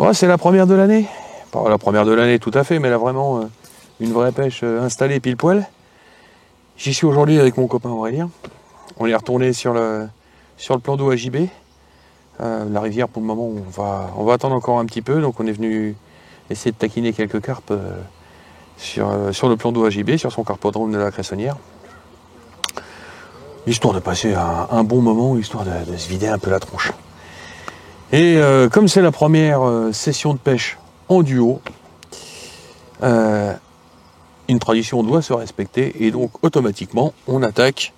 Ouais, c'est la première de l'année. Pas la première de l'année tout à fait, mais là vraiment une vraie pêche installée pile poil. J'y suis aujourd'hui avec mon copain Aurélien. On est retourné sur le plan d'eau à JB. La rivière pour le moment on va attendre encore un petit peu, donc on est venu essayer de taquiner quelques carpes sur le plan d'eau à JB, sur son carpodrome de la Cressonnière. Histoire de passer un bon moment, histoire de se vider un peu la tronche. Et comme c'est la première session de pêche en duo, une tradition doit se respecter et donc automatiquement on attaque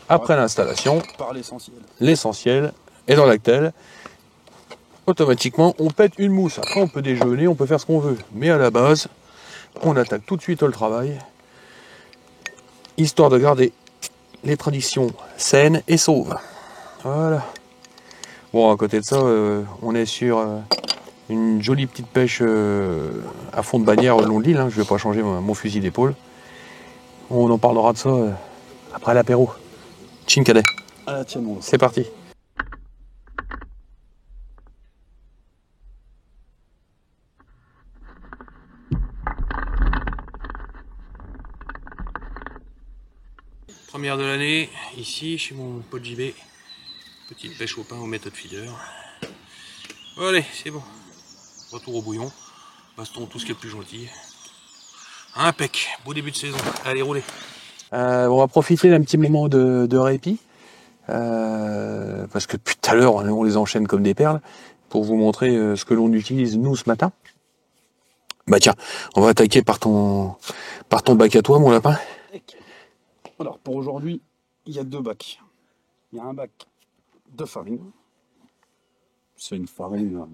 après l'installation par l'essentiel. L'essentiel est dans l'actel. Automatiquement on pète une mousse. Après on peut déjeuner, on peut faire ce qu'on veut, mais à la base on attaque tout de suite le travail, histoire de garder les traditions saines et sauves. Voilà. Bon, à côté de ça, on est sur une jolie petite pêche à fond de bannière le long de l'île. Hein. Je vais pas changer mon fusil d'épaule. On en parlera de ça après l'apéro. Chin cadet. Ah, tiens, bon. C'est parti. Première de l'année, ici, chez mon pote JB. Petite pêche au pain aux méthodes feeder. Allez, c'est bon. Retour au bouillon. Baston, tout ce qui est plus gentil. Impec, beau début de saison. Allez, roulez. On va profiter d'un petit moment de répit. Parce que depuis tout à l'heure, on les enchaîne comme des perles. Pour vous montrer ce que l'on utilise, nous, ce matin. Bah tiens, on va attaquer par ton bac à toi, mon lapin. Alors, pour aujourd'hui, il y a 2 bacs. Il y a un bac de farine. C'est une farine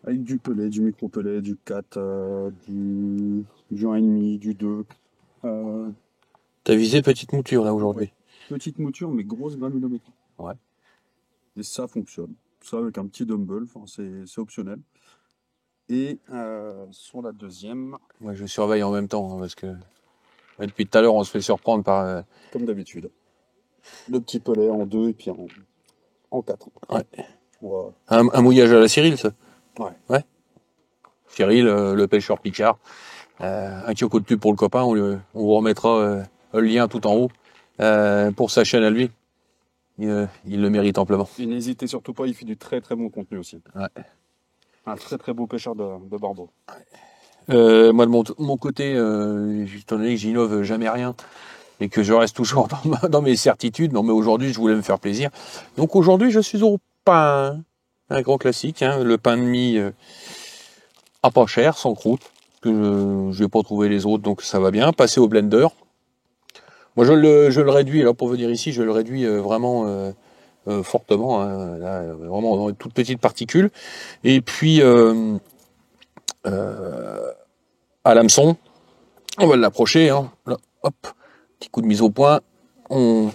avec du pellet, du micro-pellet, du 4, du 1,5, du 2. T'as visé petite mouture là aujourd'hui. Ouais. Petite mouture, mais grosse granulométrie. Ouais. Et ça fonctionne. Ça avec un petit dumbbell, c'est optionnel. Et sur la deuxième... Moi je surveille en même temps, hein, parce que depuis tout à l'heure on se fait surprendre par... Comme d'habitude. Le petit pellet en 2 et puis en 4. Ouais. Voilà. Un mouillage à la Cyril, ça. Ouais. Cyril, le pêcheur Picard. Un kyoko de pub pour le copain, on vous remettra le lien tout en haut pour sa chaîne à lui. Il le mérite amplement. Et n'hésitez surtout pas, il fait du très très bon contenu aussi. Ouais. Un très très beau pêcheur de Bordeaux. Moi de mon côté, étant donné que j'innove jamais rien et que je reste toujours dans mes certitudes, non mais aujourd'hui je voulais me faire plaisir. Donc aujourd'hui je suis au pain, un grand classique, hein, le pain de mie à pas cher, sans croûte, que je vais pas trouver les autres, donc ça va bien. Passer au blender. Moi je le réduis, là pour venir ici, je le réduis vraiment fortement, hein, là, vraiment dans une toute petite particule. Et puis à l'hameçon, on va l'approcher, hein. Là, hop, petit coup de mise au point. On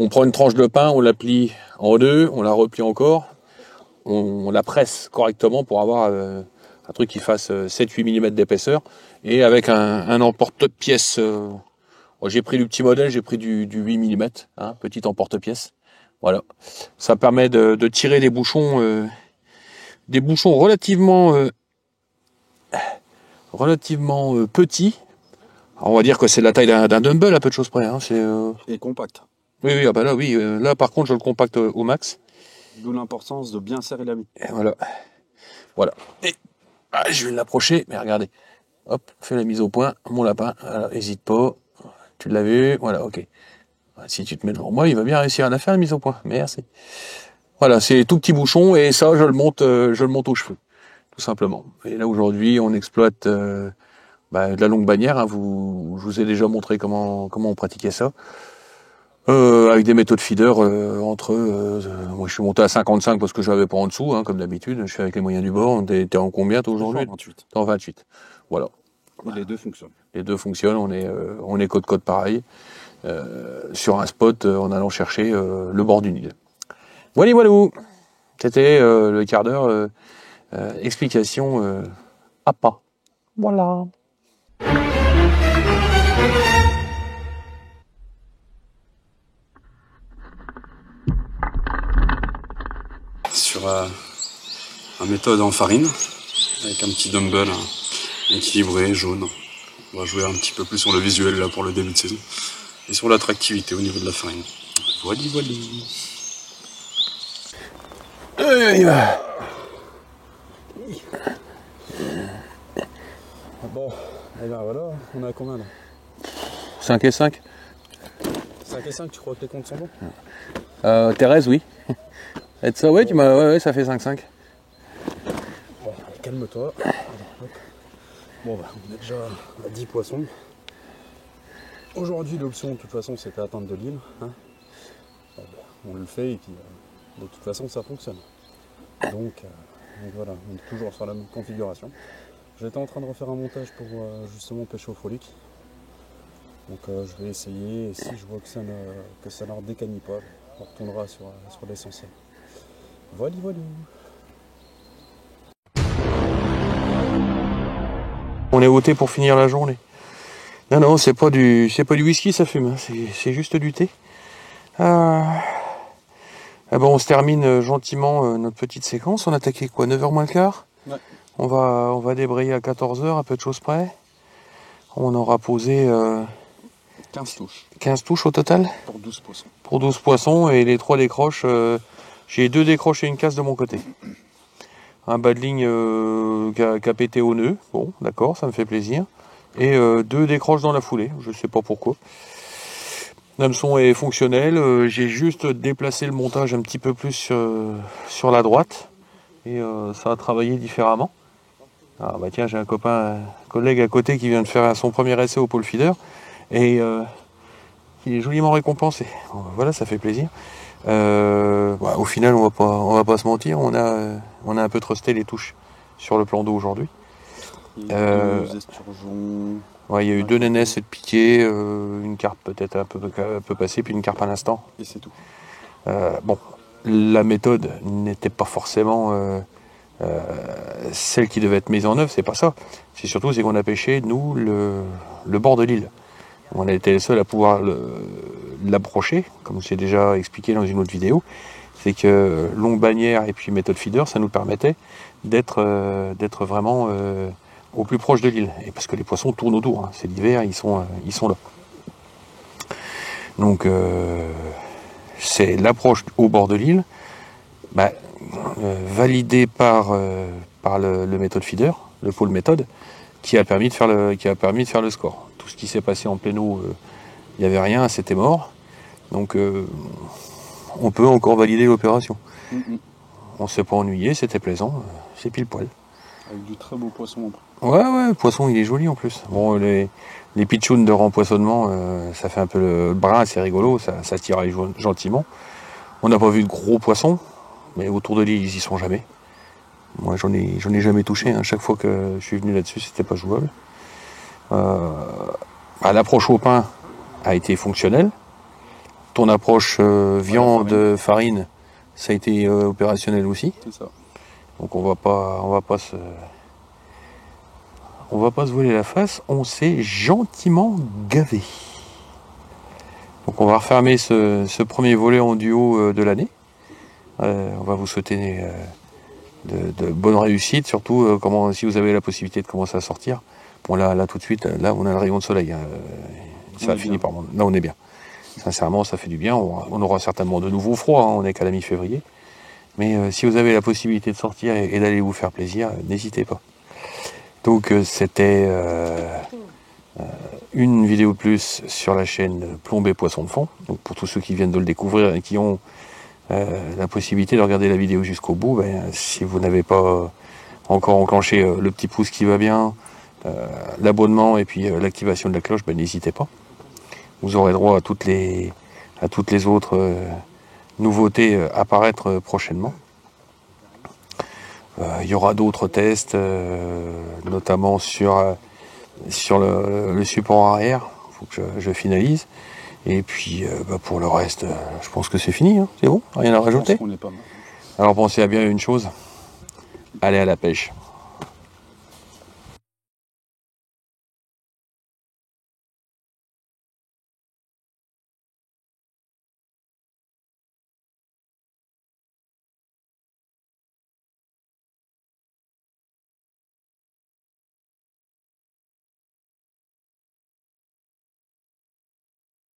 prend une tranche de pain, on la plie en 2, on la replie encore, on la presse correctement pour avoir un truc qui fasse 7-8 mm d'épaisseur, et avec un emporte-pièce. J'ai pris du petit modèle, j'ai pris du 8 mm, hein, petit emporte-pièce. Voilà, ça permet de tirer des bouchons relativement petits. Alors on va dire que c'est la taille d'un dumbbell à peu de choses près. Hein. Et compact. Oui, ah bah là, oui. Là, par contre, je le compacte au max. D'où l'importance de bien serrer la mie. Et voilà. Et je vais l'approcher, mais regardez. Hop, fais la mise au point, mon lapin. Alors, hésite pas. Tu l'as vu. Voilà, ok. Si tu te mets devant moi, il va bien réussir à la faire, la mise au point. Merci. Voilà, c'est tout petit bouchon, et ça, je le monte aux cheveux. Tout simplement. Et là, aujourd'hui, on exploite de la longue bannière. Hein. Je vous ai déjà montré comment on pratiquait ça. Avec des méthodes feeder moi je suis monté à 55 parce que je n'avais pas en dessous, hein, comme d'habitude. Je fais avec les moyens du bord. T'es en combien toi aujourd'hui? 28. En 28. Voilà. Et les deux fonctionnent. Les deux fonctionnent. On est côte pareil. Sur un spot en allant chercher le bord du Nil. Voilà. C'était le quart d'heure explication à pas. Voilà. La méthode en farine, avec un petit dumbbell équilibré, jaune. On va jouer un petit peu plus sur le visuel là pour le début de saison. Et sur l'attractivité au niveau de la farine. Voilà, voilà. Bon, et ben voilà, on a combien là? 5 et 5. 5 et 5, tu crois que les comptes sont bons? Thérèse, oui. Et ça, ouais, ouais, ça fait 5-5. Bon, calme-toi. Bon, bah, on est déjà à 10 poissons. Aujourd'hui, l'option, de toute façon, c'était atteindre de l'île. Hein. Bon, bah, on le fait et puis, de toute façon, ça fonctionne. Donc voilà, on est toujours sur la même configuration. J'étais en train de refaire un montage pour justement pêcher au frolic. Donc je vais essayer, et si je vois que ça ne leur décanille pas, on retournera sur l'essentiel. Voilà, voilà. On est au thé pour finir la journée. Non, c'est pas du whisky, ça fume, hein. C'est juste du thé. Ah bon, on se termine gentiment notre petite séquence. On a attaqué quoi, 9h moins le quart? Ouais. On va débrayer à 14h, à peu de choses près. On aura posé 15 touches. 15 touches au total? Pour 12 poissons. Pour 12 poissons, et les 3 décroches, j'ai 2 décroches et une casse de mon côté. Un bas de ligne qui a pété au nœud, bon d'accord, ça me fait plaisir. Et 2 décroches dans la foulée, je sais pas pourquoi. L'hameçon est fonctionnel, j'ai juste déplacé le montage un petit peu plus sur la droite. Et ça a travaillé différemment. Ah bah tiens, j'ai un collègue à côté qui vient de faire son premier essai au pole feeder. Et il est joliment récompensé. Bon, voilà, ça fait plaisir. Au final, on va pas se mentir, on a un peu trusté les touches sur le plan d'eau aujourd'hui. Il y a 2 esturgeons. Ouais, il y a eu 2 nénesses et de piquet, une carpe peut-être un peu passée, puis une carpe à l'instant. Et c'est tout. Bon, la méthode n'était pas forcément celle qui devait être mise en œuvre, c'est pas ça. C'est surtout qu'on a pêché, nous, le bord de l'île. On a été les seuls à pouvoir l'approcher, comme c'est déjà expliqué dans une autre vidéo. C'est que longue bannière et puis méthode feeder, ça nous permettait d'être vraiment au plus proche de l'île. Et parce que les poissons tournent autour, hein. C'est l'hiver, ils sont là. Donc c'est l'approche au bord de l'île, validée par le méthode feeder, le pôle méthode, qui a permis de faire le score. Tout ce qui s'est passé en pleine eau, il n'y avait rien, c'était mort. Donc on peut encore valider l'opération. On ne s'est pas ennuyé, c'était plaisant, c'est pile poil. Avec du très beau poisson. Ouais, le poisson il est joli en plus. Bon, les pitchouns de rempoisonnement, ça fait un peu le brun, c'est rigolo, ça tire gentiment. On n'a pas vu de gros poissons, mais autour de l'île ils y sont jamais. Moi j'en ai jamais touché, hein. Chaque fois que je suis venu là-dessus c'était pas jouable. L'approche au pain a été fonctionnelle. Ton approche viande, farine, ça a été opérationnel aussi. C'est ça. Donc on va pas se voiler la face, on s'est gentiment gavé. Donc on va refermer ce premier volet en duo de l'année. On va vous souhaiter de bonnes réussites, surtout si vous avez la possibilité de commencer à sortir. Bon là tout de suite, là on a le rayon de soleil. Hein. Ça a fini par... Là on est bien. Sincèrement ça fait du bien, on aura certainement de nouveau froid, hein. On n'est qu'à la mi-février. Mais si vous avez la possibilité de sortir et d'aller vous faire plaisir, n'hésitez pas. Donc c'était une vidéo de plus sur la chaîne Plomb et Poisson de Fond. Donc pour tous ceux qui viennent de le découvrir et qui ont la possibilité de regarder la vidéo jusqu'au bout, si vous n'avez pas encore enclenché le petit pouce qui va bien, l'abonnement et puis l'activation de la cloche, n'hésitez pas. Vous aurez droit à toutes les autres nouveautés apparaître prochainement. Il y aura d'autres tests, notamment sur le support arrière. Il faut que je finalise. Et puis pour le reste, je pense que c'est fini. Hein. C'est bon, rien à rajouter. On est pas mal. Alors pensez à bien une chose, allez à la pêche.